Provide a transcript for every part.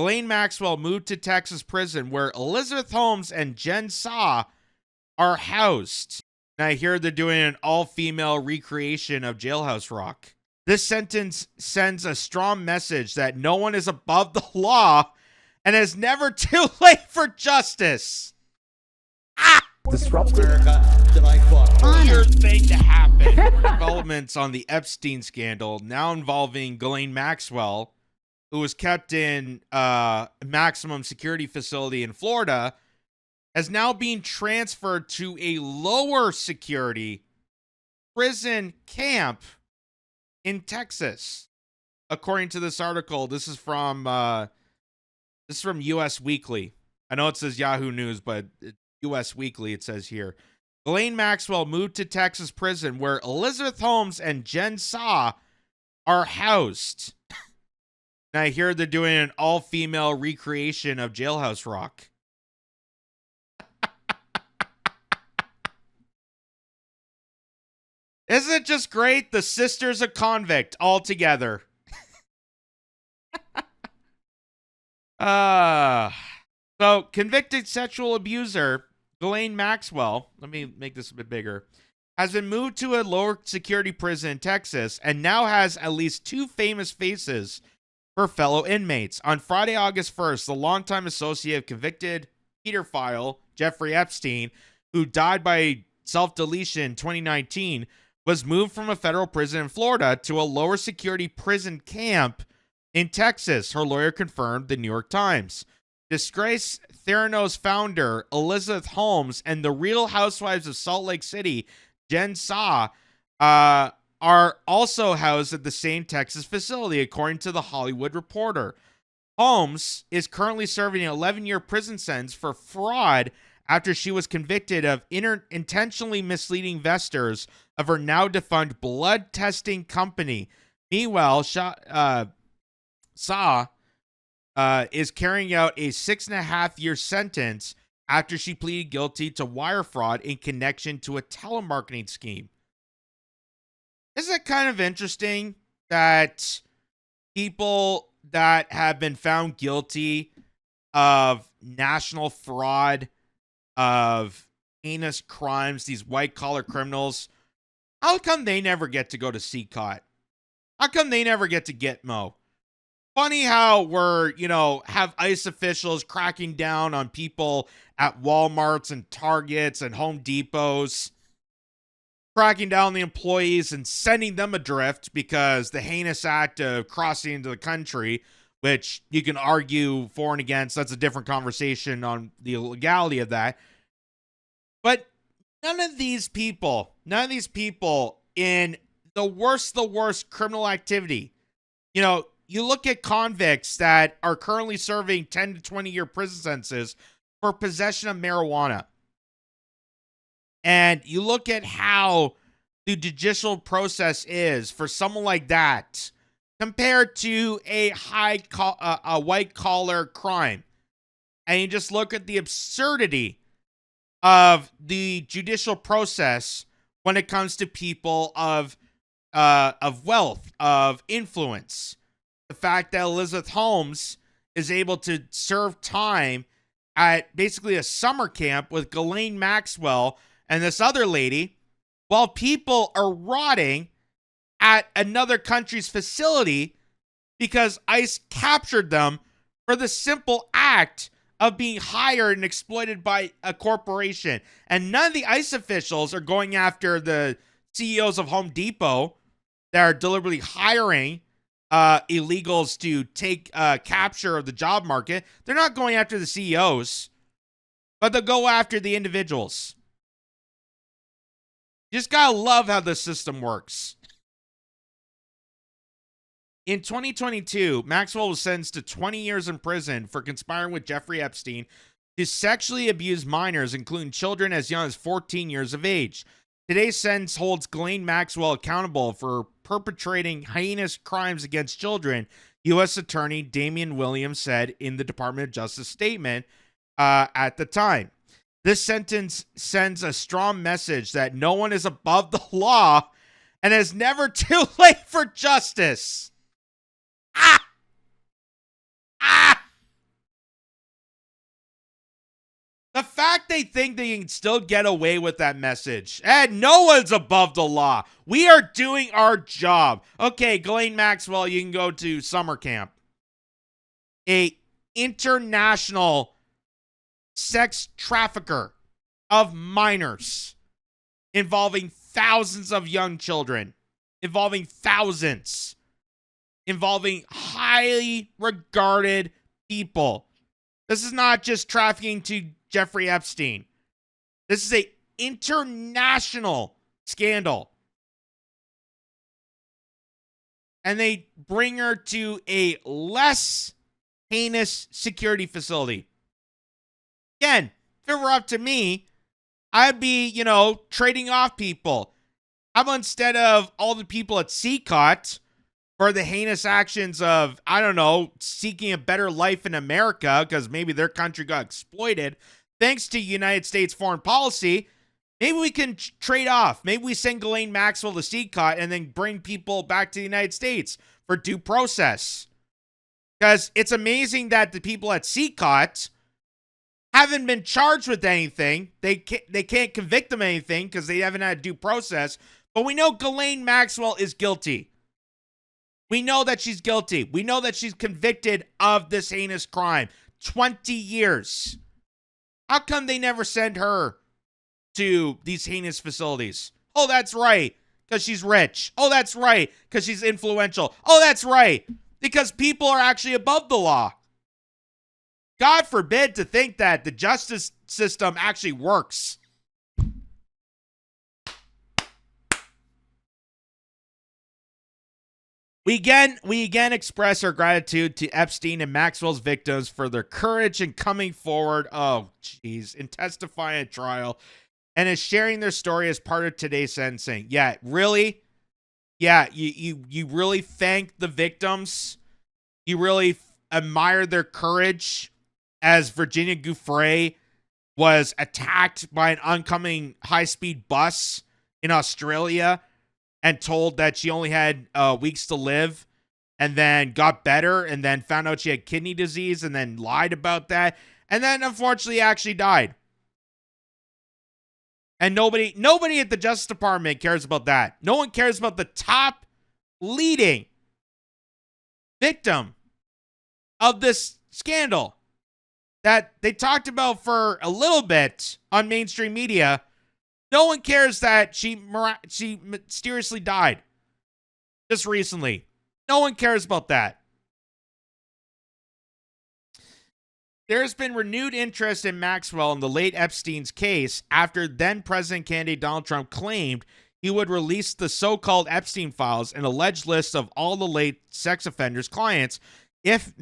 Ghislaine Maxwell moved to Texas prison where Elizabeth Holmes and Jen Saw are housed. And I hear they're doing an all-female recreation of Jailhouse Rock. This sentence sends a strong message that no one is above the law and is never too late for justice. Disruptive. Weird thing to happen. Developments on the Epstein scandal now involving Ghislaine Maxwell, who was kept in a maximum security facility in Florida, has now been transferred to a lower security prison camp in Texas. According to this article, this is from US Weekly. I know it says Yahoo News, but US Weekly, it says here. Ghislaine Maxwell moved to Texas prison where Elizabeth Holmes and Jen Saw are housed. And I hear they're doing an all-female recreation of Jailhouse Rock. Isn't it just great? The sisters of convict all together. So convicted sexual abuser Ghislaine Maxwell, let me make this a bit bigger, has been moved to a lower security prison in Texas and now has at least two famous faces for fellow inmates. On Friday, August 1st, the longtime associate of convicted pedophile Jeffrey Epstein, who died by self-deletion in 2019, was moved from a federal prison in Florida to a lower security prison camp in Texas, her lawyer confirmed the New York Times. Disgraced Theranos founder Elizabeth Holmes and the Real Housewives of Salt Lake City, Jen Saw, are also housed at the same Texas facility, according to The Hollywood Reporter. Holmes is currently serving an 11-year prison sentence for fraud after she was convicted of intentionally misleading investors of her now-defunct blood testing company. Meanwhile, Saw is carrying out a 6.5-year sentence after she pleaded guilty to wire fraud in connection to a telemarketing scheme. Isn't it kind of interesting that people that have been found guilty of national fraud, of heinous crimes, these white-collar criminals, how come they never get to go to CCOT? How come they never get to Gitmo? Funny how we're, have ICE officials cracking down on people at Walmarts and Targets and Home Depots, cracking down on the employees and sending them adrift because the heinous act of crossing into the country, which you can argue for and against, that's a different conversation on the legality of that. But none of these people in the worst criminal activity, you look at convicts that are currently serving 10 to 20-year prison sentences for possession of marijuana. And you look at how the judicial process is for someone like that compared to a white-collar crime. And you just look at the absurdity of the judicial process when it comes to people of wealth, of influence. The fact that Elizabeth Holmes is able to serve time at basically a summer camp with Ghislaine Maxwell and this other lady, while people are rotting at another country's facility because ICE captured them for the simple act of being hired and exploited by a corporation. And none of the ICE officials are going after the CEOs of Home Depot that are deliberately hiring illegals to take capture of the job market. They're not going after the CEOs, but they'll go after the individuals. You just gotta love how the system works. In 2022, Maxwell was sentenced to 20 years in prison for conspiring with Jeffrey Epstein to sexually abuse minors, including children as young as 14 years of age. Today's sentence holds Ghislaine Maxwell accountable for perpetrating heinous crimes against children, U.S. Attorney Damian Williams said in the Department of Justice statement at the time. This sentence sends a strong message that no one is above the law and is never too late for justice. The fact they think they can still get away with that message. And no one's above the law. We are doing our job. Okay, Ghislaine Maxwell, you can go to summer camp. A international sex trafficker of minors involving thousands of young children, involving thousands, involving highly regarded people. This is not just trafficking to Jeffrey Epstein. This is an international scandal. And they bring her to a less heinous security facility. Again, if it were up to me, I'd be, trading off people. How about instead of all the people at CCOT for the heinous actions of, seeking a better life in America because maybe their country got exploited, thanks to United States foreign policy, maybe we can trade off. Maybe we send Ghislaine Maxwell to CCOT and then bring people back to the United States for due process. Because it's amazing that the people at CCOT haven't been charged with anything. They can't convict them of anything because they haven't had due process. But we know Ghislaine Maxwell is guilty. We know that she's guilty. We know that she's convicted of this heinous crime. 20 years. How come they never send her to these heinous facilities? Oh, that's right, because she's rich. Oh, that's right, because she's influential. Oh, that's right, because people are actually above the law. God forbid to think that the justice system actually works. We again express our gratitude to Epstein and Maxwell's victims for their courage in coming forward. Oh, geez, in testifying at trial, and in sharing their story as part of today's sentencing. Yeah, really? Yeah, you really thank the victims. You really admire their courage as Virginia Giuffre was attacked by an oncoming high-speed bus in Australia and told that she only had weeks to live, and then got better, and then found out she had kidney disease, and then lied about that, and then unfortunately actually died. And nobody at the Justice Department cares about that. No one cares about the top leading victim of this scandal that they talked about for a little bit on mainstream media. No one cares that she mysteriously died just recently. No one cares about that. There's been renewed interest in Maxwell in the late Epstein's case after then-President candidate Donald Trump claimed he would release the so-called Epstein files, an alleged list of all the late sex offenders' clients, if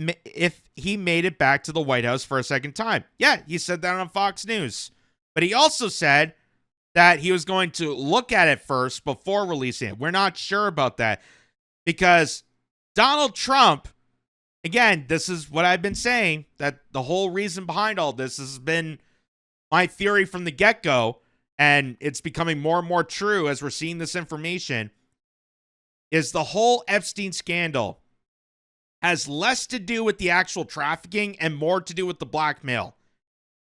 he made it back to the White House for a second time. Yeah, he said that on Fox News. But he also said that he was going to look at it first before releasing it. We're not sure about that because Donald Trump, again, this is what I've been saying, that the whole reason behind all this has been my theory from the get-go, and it's becoming more and more true as we're seeing this information, is the whole Epstein scandal has less to do with the actual trafficking and more to do with the blackmail.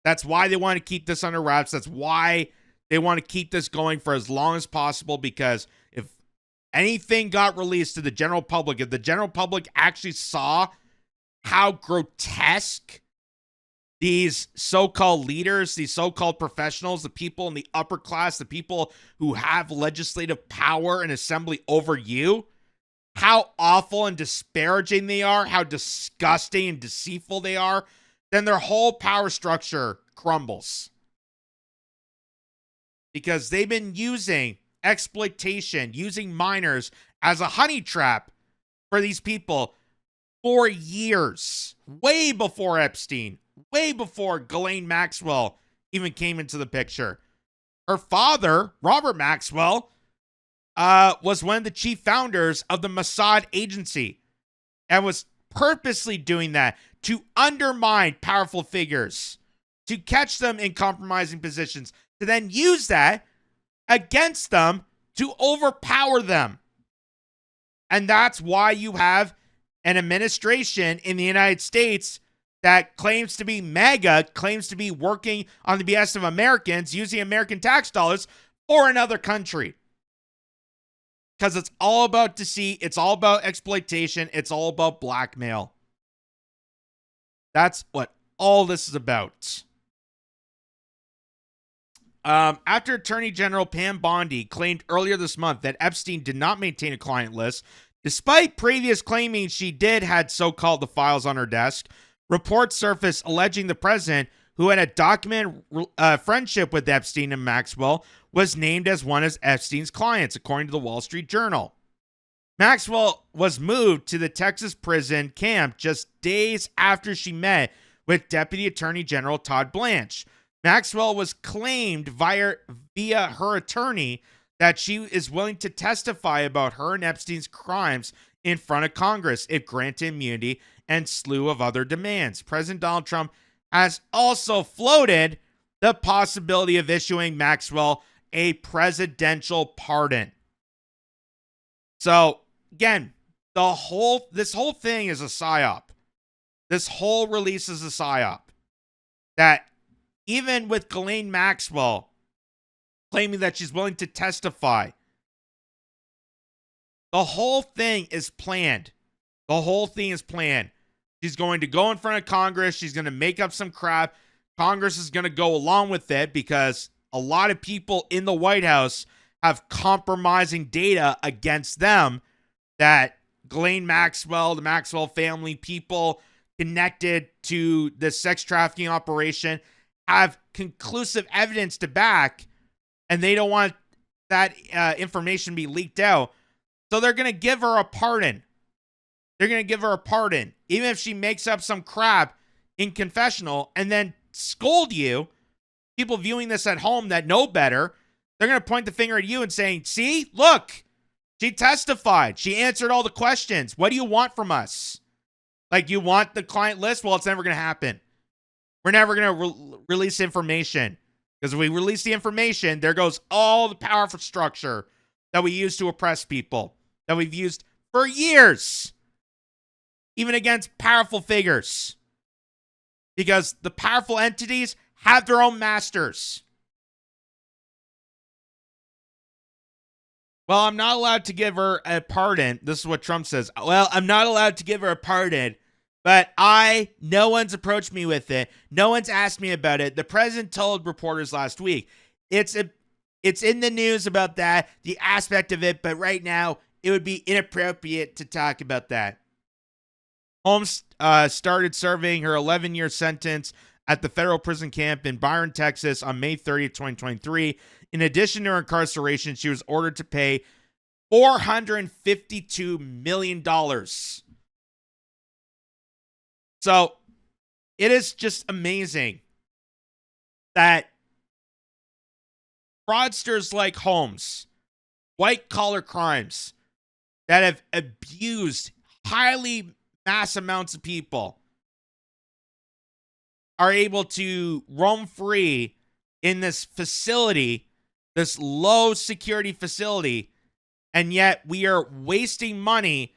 That's why they want to keep this under wraps. That's why they want to keep this going for as long as possible, because if anything got released to the general public, if the general public actually saw how grotesque these so-called leaders, these so-called professionals, the people in the upper class, the people who have legislative power and assembly over you, how awful and disparaging they are, how disgusting and deceitful they are, then their whole power structure crumbles. Because they've been using exploitation, using minors as a honey trap for these people for years. Way before Epstein, way before Ghislaine Maxwell even came into the picture. Her father, Robert Maxwell, was one of the chief founders of the Mossad agency and was purposely doing that to undermine powerful figures, to catch them in compromising positions, to then use that against them to overpower them. And that's why you have an administration in the United States that claims to be MAGA, claims to be working on the behest of Americans, using American tax dollars for another country. Because it's all about deceit, it's all about exploitation, it's all about blackmail. That's what all this is about. After Attorney General Pam Bondi claimed earlier this month that Epstein did not maintain a client list, despite previous claiming she did had so-called the files on her desk, reports surfaced alleging the president, who had a documented friendship with Epstein and Maxwell, was named as one of Epstein's clients, according to the Wall Street Journal. Maxwell was moved to the Texas prison camp just days after she met with Deputy Attorney General Todd Blanche. Maxwell was claimed via her attorney that she is willing to testify about her and Epstein's crimes in front of Congress if granted immunity and slew of other demands. President Donald Trump has also floated the possibility of issuing Maxwell a presidential pardon. So, again, this whole thing is a psyop. This whole release is a psyop. That even with Ghislaine Maxwell claiming that she's willing to testify, the whole thing is planned. The whole thing is planned. She's going to go in front of Congress. She's going to make up some crap. Congress is going to go along with it because a lot of people in the White House have compromising data against them that Ghislaine Maxwell, the Maxwell family, people connected to the sex trafficking operation have conclusive evidence to back, and they don't want that information to be leaked out. So they're going to give her a pardon. They're going to give her a pardon, even if she makes up some crap in confessional and then scold you. People viewing this at home that know better, they're going to point the finger at you and saying, see, look, she testified. She answered all the questions. What do you want from us? Like, you want the client list? Well, it's never going to happen. We're never going to release information. Because if we release the information, there goes all the powerful structure that we use to oppress people, that we've used for years, even against powerful figures. Because the powerful entities have their own masters. Well, I'm not allowed to give her a pardon. This is what Trump says. Well, I'm not allowed to give her a pardon, but no one's approached me with it. No one's asked me about it. The president told reporters last week, it's in the news about that, the aspect of it, but right now it would be inappropriate to talk about that. Holmes started serving her 11-year sentence at the federal prison camp in Byron, Texas on May 30th, 2023. In addition to her incarceration, she was ordered to pay $452 million. So it is just amazing that fraudsters like Holmes, white-collar crimes that have abused highly mass amounts of people, are able to roam free in this facility, this low security facility, and yet we are wasting money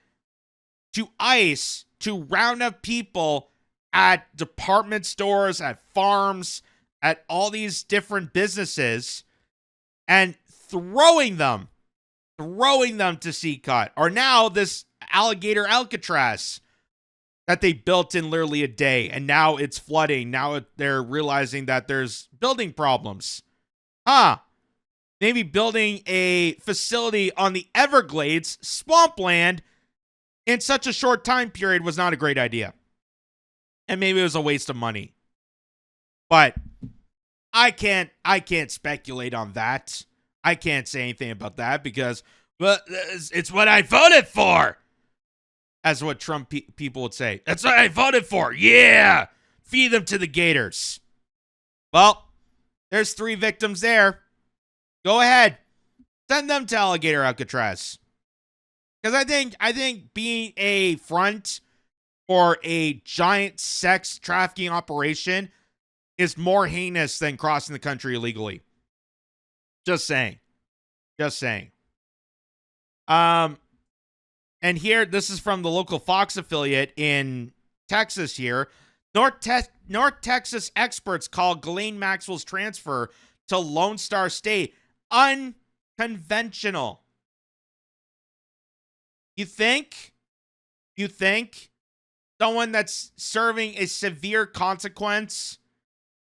to ICE to round up people at department stores, at farms, at all these different businesses, and throwing them to CCOT. Or now this alligator Alcatraz that they built in literally a day, and now it's flooding. Now they're realizing that there's building problems. Maybe building a facility on the Everglades swampland in such a short time period was not a great idea. And maybe it was a waste of money. But I can't speculate on that. I can't say anything about that because, well, it's what I voted for. As what Trump people would say. That's what I voted for. Yeah. Feed them to the gators. Well, there's 3 victims there. Go ahead. Send them to alligator Alcatraz. Because I think being a front for a giant sex trafficking operation is more heinous than crossing the country illegally. Just saying. And here, this is from the local Fox affiliate in Texas here. North Texas experts call Ghislaine Maxwell's transfer to Lone Star State unconventional. You think someone that's serving a severe consequence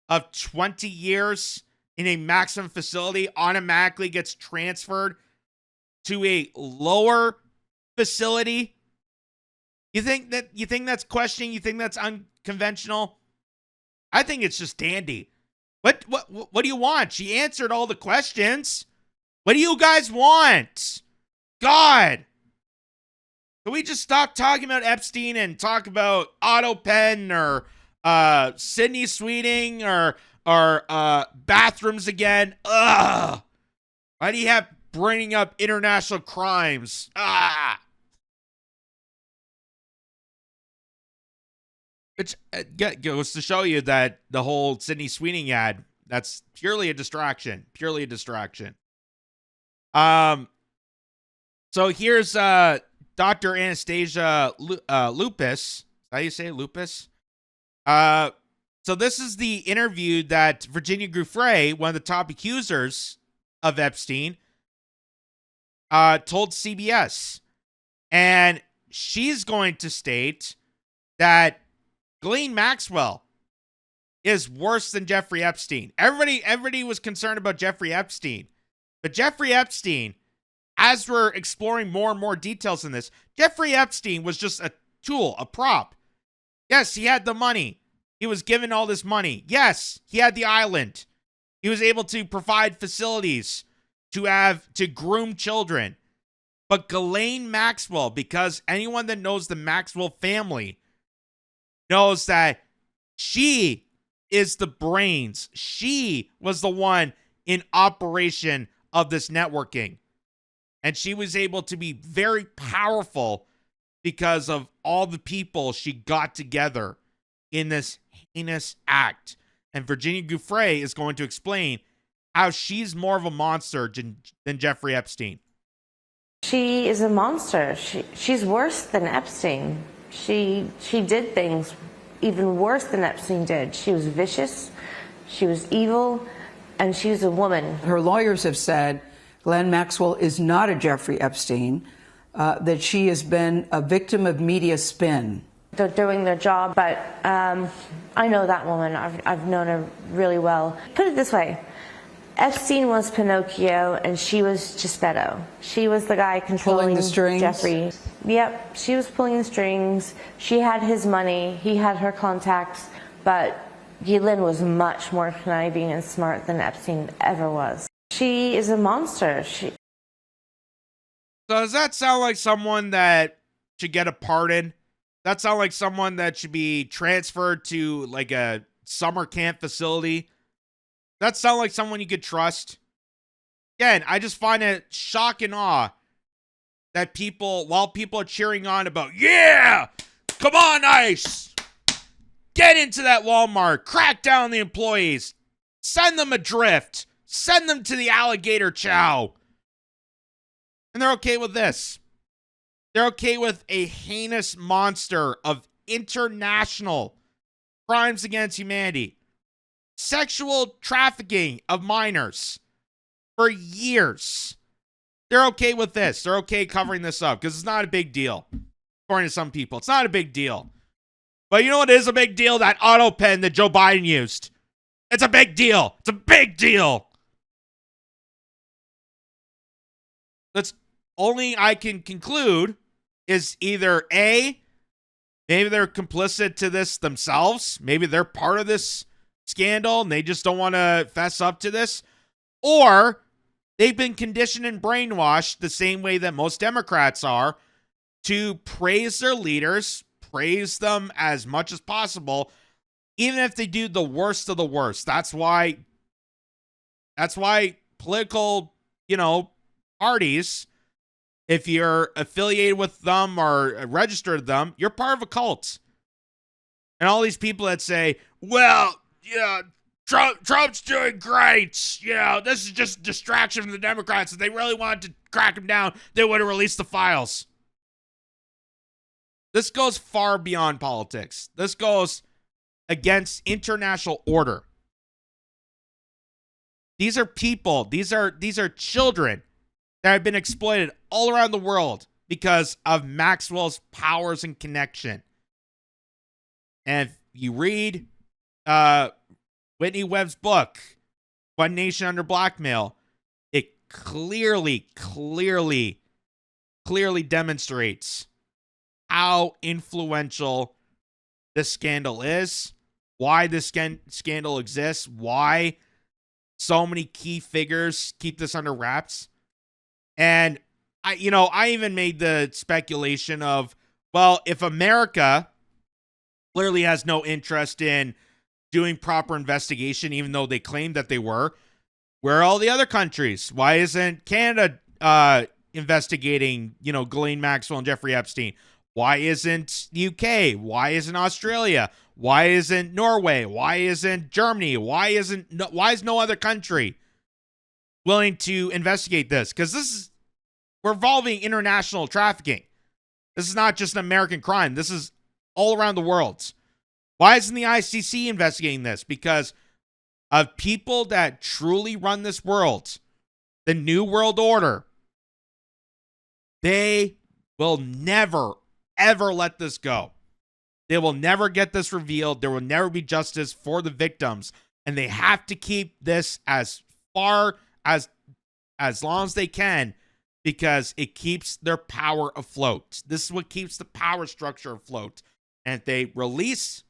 of 20 years in a maximum facility automatically gets transferred to a lower facility? You think that's questioning? You think that's unconventional? I think it's just dandy. What do you want? She answered all the questions. What do you guys want? God. Can we just stop talking about Epstein and talk about Otto Penn or Sydney Sweeting or bathrooms again? Ugh. Why do you have bringing up international crimes? Which goes to show you that the whole Sydney Sweeney ad, that's purely a distraction. Purely a distraction. So here's Dr. Anastasia Lupus. How do you say Lupus? So this is the interview that Virginia Giuffre, one of the top accusers of Epstein, told CBS. And she's going to state that Ghislaine Maxwell is worse than Jeffrey Epstein. Everybody was concerned about Jeffrey Epstein. But Jeffrey Epstein, as we're exploring more and more details in this, Jeffrey Epstein was just a tool, a prop. Yes, he had the money. He was given all this money. Yes, he had the island. He was able to provide facilities to groom children. But Ghislaine Maxwell, because anyone that knows the Maxwell family knows that she is the brains. She was the one in operation of this networking. And she was able to be very powerful because of all the people she got together in this heinous act. And Virginia Giuffre is going to explain how she's more of a monster than Jeffrey Epstein. She is a monster. She's worse than Epstein. She did things even worse than Epstein did. She was vicious, she was evil, and she was a woman. Her lawyers have said Ghislaine Maxwell is not a Jeffrey Epstein, that she has been a victim of media spin. They're doing their job, but I know that woman. I've known her really well. Put it this way. Epstein was Pinocchio, and she was Geppetto. She was the guy controlling the strings. Jeffrey. Yep, she was pulling the strings. She had his money. He had her contacts. But Ghislaine was much more conniving and smart than Epstein ever was. She is a monster. So does that sound like someone that should get a pardon? That sound like someone that should be transferred to like a summer camp facility? That sound like someone you could trust? Again, I just find it shock and awe that while people are cheering on about, yeah, come on, ICE, get into that Walmart, crack down the employees, send them adrift, send them to the alligator chow. And they're okay with this. They're okay with a heinous monster of international crimes against humanity. Sexual trafficking of minors for years. They're okay with this. They're okay covering this up because it's not a big deal. According to some people, it's not a big deal. But you know what is a big deal? That auto pen that Joe Biden used. It's a big deal. It's a big deal. That's only I can conclude is either A, maybe they're complicit to this themselves. Maybe they're part of this scandal and they just don't want to fess up to this, or they've been conditioned and brainwashed the same way that most Democrats are to praise their leaders, praise them as much as possible, even if they do the worst of the worst. That's why political, parties, if you're affiliated with them or registered them, you're part of a cult. And all these people that say, well, yeah, Trump's doing great. This is just a distraction from the Democrats. If they really wanted to crack him down, they would have released the files. This goes far beyond politics. This goes against international order. These are people, these are children that have been exploited all around the world because of Maxwell's powers and connection. And if you read Whitney Webb's book, One Nation Under Blackmail, it clearly demonstrates how influential this scandal is, why this scandal exists, why so many key figures keep this under wraps. And I even made the speculation of, well, if America clearly has no interest in doing proper investigation, even though they claim that they were, where are all the other countries? Why isn't Canada investigating, Ghislaine Maxwell and Jeffrey Epstein? Why isn't the UK? Why isn't Australia? Why isn't Norway? Why isn't Germany? Why is no other country willing to investigate this? Because we're involving international trafficking. This is not just an American crime. This is all around the world. Why isn't the ICC investigating this? Because of people that truly run this world, the New World Order. They will never, ever let this go. They will never get this revealed. There will never be justice for the victims. And they have to keep this as far as long as they can, because it keeps their power afloat. This is what keeps the power structure afloat. And if they release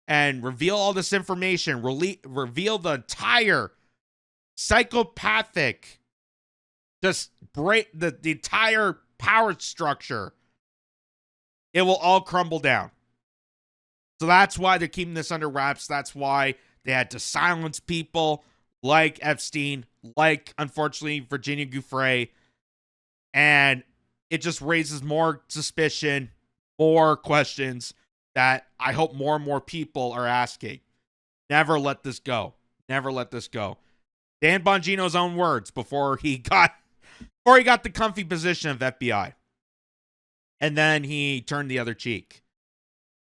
and reveal all this information, reveal the entire psychopathic, just break the entire power structure, it will all crumble down. So that's why they're keeping this under wraps. That's why they had to silence people like Epstein, like, unfortunately, Virginia Giuffre. And it just raises more suspicion, more questions that I hope more and more people are asking. Never let this go. Never let this go. Dan Bongino's own words before he got the comfy position of FBI. And then he turned the other cheek.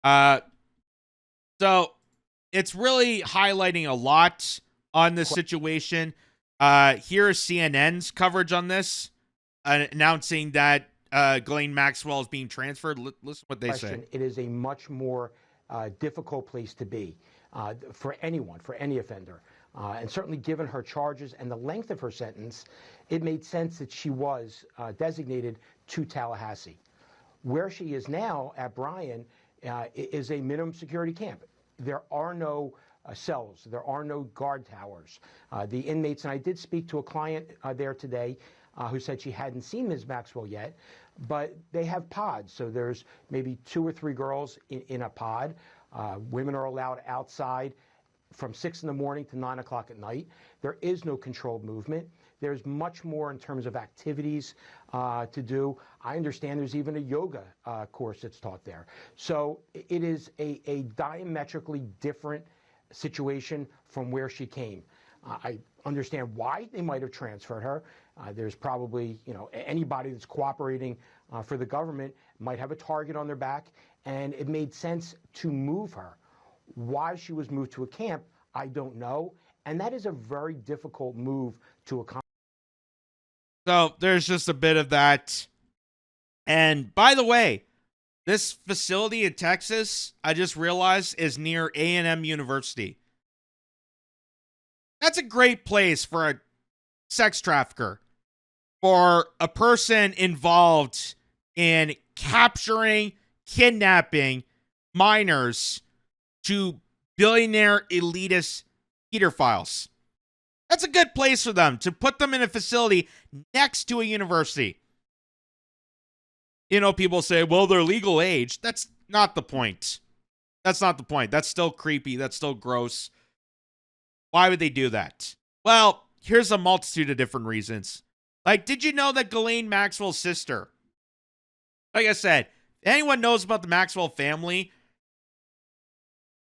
So it's really highlighting a lot on this situation. Here is CNN's coverage on this, announcing that Ghislaine Maxwell is being transferred. Listen what they say. It is a much more difficult place to be for anyone, for any offender. And certainly given her charges and the length of her sentence, it made sense that she was designated to Tallahassee. Where she is now at Bryan is a minimum security camp. There are no cells. There are no guard towers. The inmates, and I did speak to a client there today who said she hadn't seen Ms. Maxwell yet, but they have pods. So there's maybe 2 or 3 girls in a pod. Women are allowed outside from 6 in the morning to 9 o'clock at night. There is no controlled movement. There's much more in terms of activities to do. I understand there's even a yoga course that's taught there. So it is a diametrically different situation from where she came. I understand why they might have transferred her. There's probably, anybody that's cooperating for the government might have a target on their back, and it made sense to move her. Why she was moved to a camp, I don't know. And that is a very difficult move to accomplish. So there's just a bit of that. And by the way, this facility in Texas, I just realized, is near A&M University. That's a great place for a sex trafficker, for a person involved in capturing, kidnapping minors to billionaire elitist pedophiles. That's a good place for them, to put them in a facility next to a university. People say, well, they're legal age. That's not the point. That's not the point. That's still creepy. That's still gross. Why would they do that? Well, here's a multitude of different reasons. Like, did you know that Ghislaine Maxwell's sister, like I said, if anyone knows about the Maxwell family,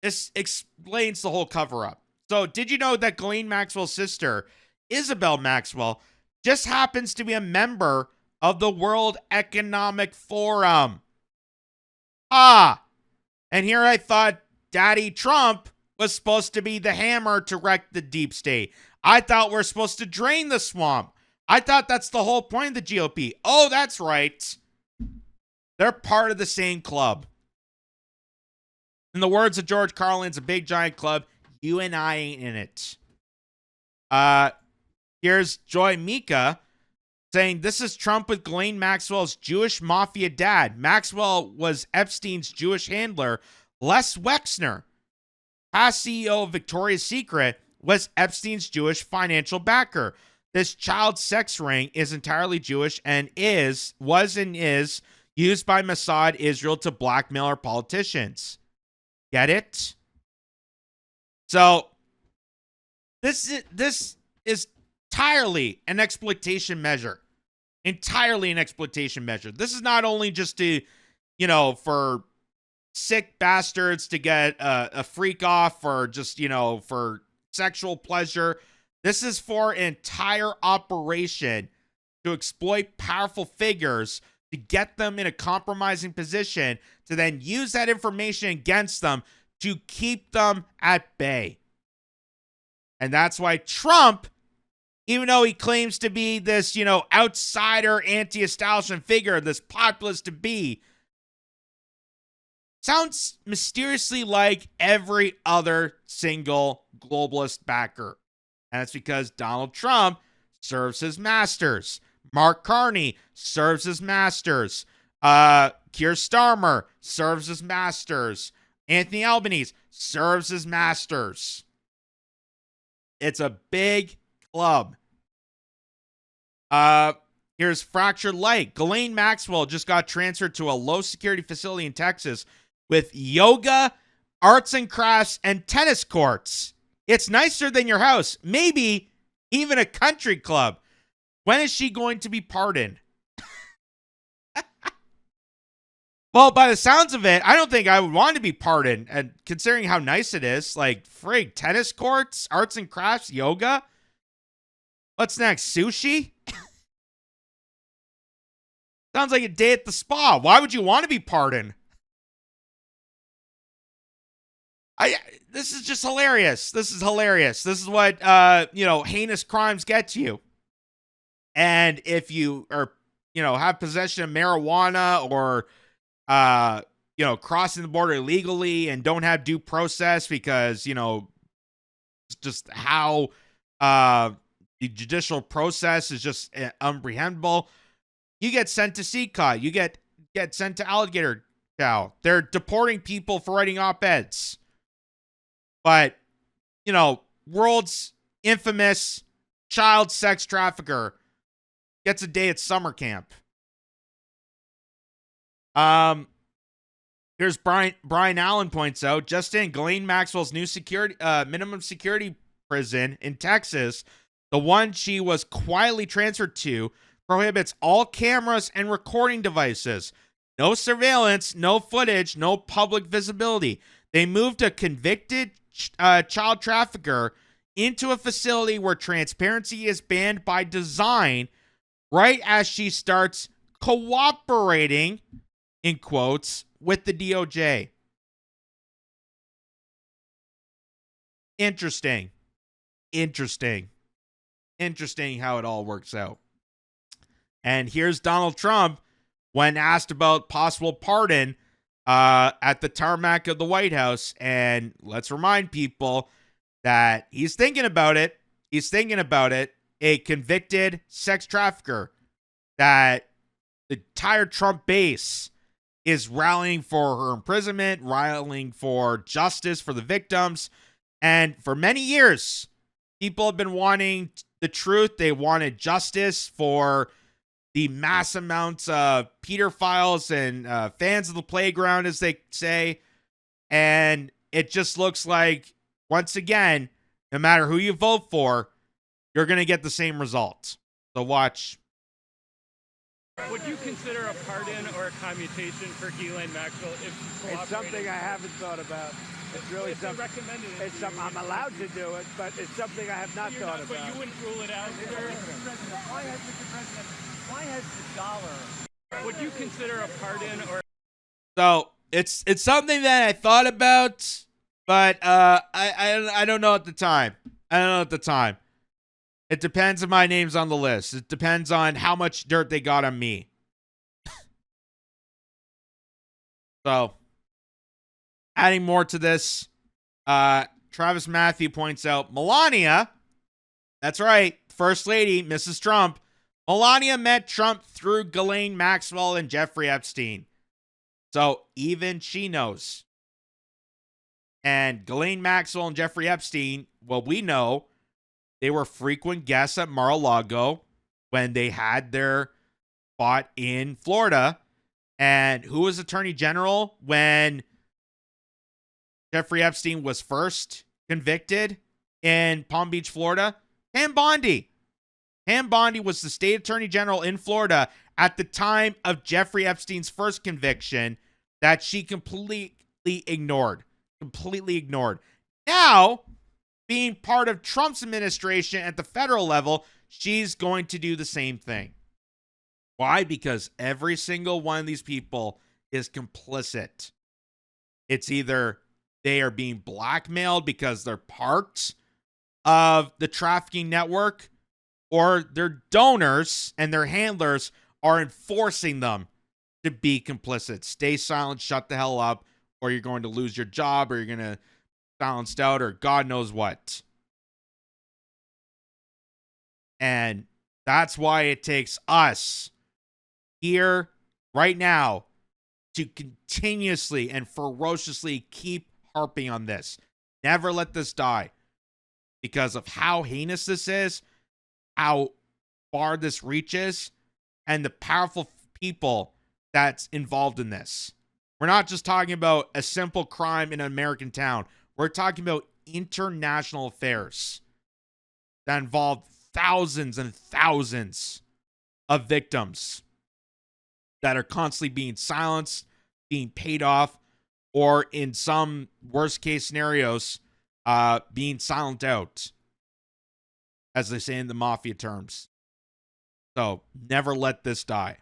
this explains the whole cover-up. So, did you know that Ghislaine Maxwell's sister, Isabel Maxwell, just happens to be a member of the World Economic Forum? And here I thought Daddy Trump was supposed to be the hammer to wreck the deep state. I thought we're supposed to drain the swamp. I thought that's the whole point of the GOP. Oh, that's right. They're part of the same club. In the words of George Carlin, it's a big giant club. You and I ain't in it. Here's Joy Mika saying, this is Trump with Ghislaine Maxwell's Jewish mafia dad. Maxwell was Epstein's Jewish handler. Les Wexner, past CEO of Victoria's Secret, was Epstein's Jewish financial backer. This child sex ring is entirely Jewish and was used by Mossad Israel to blackmail our politicians. Get it? So this is entirely an exploitation measure. Entirely an exploitation measure. This is not only just to, for sick bastards to get a freak off or just, for sexual pleasure. This is for an entire operation to exploit powerful figures, to get them in a compromising position, to then use that information against them to keep them at bay. And that's why Trump, even though he claims to be this, outsider, anti-establishment figure, this populist to be, sounds mysteriously like every other single globalist backer. And that's because Donald Trump serves his masters. Mark Carney serves his masters. Keir Starmer serves his masters. Anthony Albanese serves his masters. It's a big club. Here's Fractured Light. Ghislaine Maxwell just got transferred to a low-security facility in Texas with yoga, arts and crafts, and tennis courts. It's nicer than your house. Maybe even a country club. When is she going to be pardoned? Well, by the sounds of it, I don't think I would want to be pardoned. And considering how nice it is, like, frig, tennis courts, arts and crafts, yoga. What's next? Sushi? Sounds like a day at the spa. Why would you want to be pardoned? This is just hilarious. This is hilarious. This is what, heinous crimes get you. And if you are, have possession of marijuana or, crossing the border illegally and don't have due process because, just how the judicial process is just unprehendable, you get sent to CCOT. You get sent to alligator chow. They're deporting people for writing op-eds. But, world's infamous child sex trafficker gets a day at summer camp. Here's Brian Allen points out, just in Ghislaine Maxwell's new minimum security prison in Texas, the one she was quietly transferred to, prohibits all cameras and recording devices. No surveillance, no footage, no public visibility. They moved a convicted child trafficker into a facility where transparency is banned by design, right as she starts cooperating, in quotes, with the DOJ. Interesting how it all works out. And here's Donald Trump when asked about possible pardon at the tarmac of the White House. And let's remind people that he's thinking about it. A convicted sex trafficker that the entire Trump base is rallying for her imprisonment, rallying for justice for the victims. And for many years, people have been wanting the truth. They wanted justice for the mass amounts of pedophiles and fans of the playground, as they say. And it just looks like, once again, no matter who you vote for, you're going to get the same result. So watch. Would you consider a pardon or a commutation for Ghislaine Maxwell if she cooperated? It's something I haven't thought about. It's really something. Recommended it. It's something I'm allowed to do it, but it's something I have not thought about. But you wouldn't rule it out. Why has the dollar? Would you consider a pardon or? So it's something that I thought about. But I don't know at the time. I don't know at the time. It depends if my name's on the list. It depends on how much dirt they got on me. So, adding more to this, Travis Matthew points out Melania, that's right, First Lady, Mrs. Trump, Melania met Trump through Ghislaine Maxwell and Jeffrey Epstein. So, even she knows. And Ghislaine Maxwell and Jeffrey Epstein, well, we know they were frequent guests at Mar-a-Lago when they had their spot in Florida. And who was Attorney General when Jeffrey Epstein was first convicted in Palm Beach, Florida? Pam Bondi. Pam Bondi was the state attorney general in Florida at the time of Jeffrey Epstein's first conviction that she completely ignored. Completely ignored. Now, being part of Trump's administration at the federal level, she's going to do the same thing. Why? Because every single one of these people is complicit. It's either they are being blackmailed because they're part of the trafficking network, or their donors and their handlers are enforcing them to be complicit. Stay silent, shut the hell up, or you're going to lose your job, or you're going to silenced out, or God knows what. And that's why it takes us here right now to continuously and ferociously keep harping on this. Never let this die, because of how heinous this is, how far this reaches, and the powerful people that's involved in this. We're not just talking about a simple crime in an American town. We're talking about international affairs that involve thousands and thousands of victims that are constantly being silenced, being paid off, or in some worst case scenarios, being silent out, as they say in the mafia terms. So never let this die.